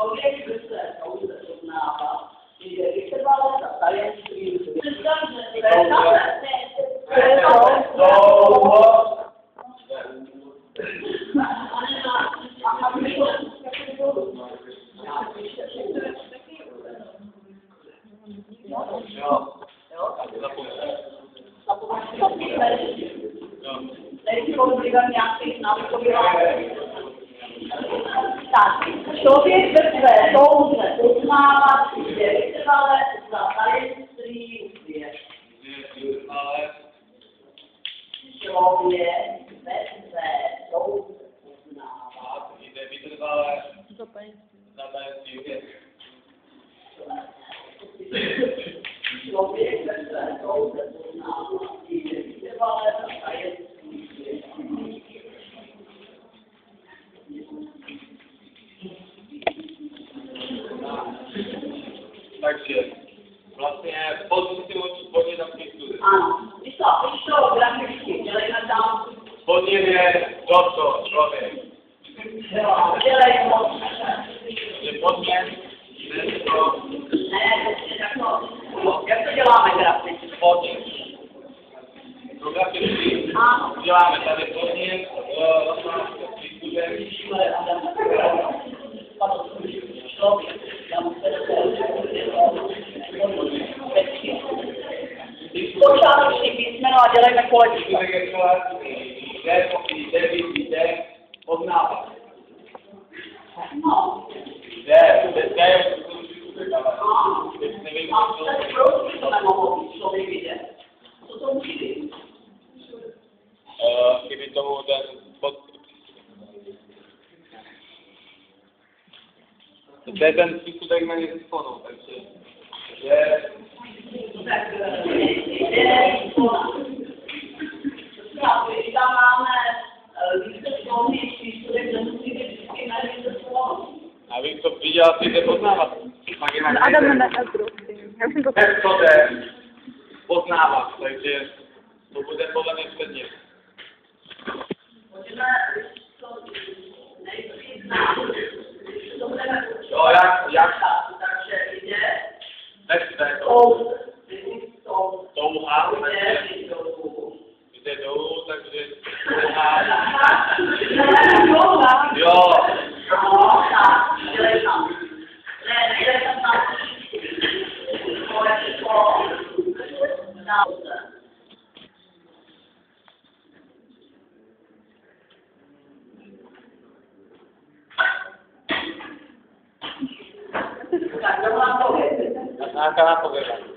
Člověk by se pouze poznává, že vytrvale za tajemství tak, člověk ve své touze poznává, že vytrvale za tajemství svět. Člověk ve své touze poznává, že vytrvale za tajemství svět. Člověk ve své touze poznává, že vytrvale za tajemství svět. Takže vlastně spodní zamknutý student. Ano, když to graficky dělejme tam. Spodní je toto, člověk. Jo, dělej moc. Je podměn, to. Ne, takto. Jak to děláme graficky? Spodní. To graficky děláme tady podměn, Počáteční písmeno a dělejme kolečko. Jde, poznává. No. Jde, Proč to nemohlo být člověk vidět? Co to musí být? Kdyby tomu ten to je ten přísudek jméně ze sponu, takže je... Tak je spona. Když tam máme více spolný přísudek, nemusí být vždycky jméně ze sponu. A vy to viděl, si jde poznávat. Adam na prosím. Já jsem to tak to jde poznávat, takže to bude podle mě předně. Můžeme to nejprve znát. To budeme Jo, jak? Takže jde. Nechce to. Touha, jde dolů, takže jo. No, tak, dělej tam. Ne, nejde tam. Kolečko. Tak, to mám to vědět. Na kanápově.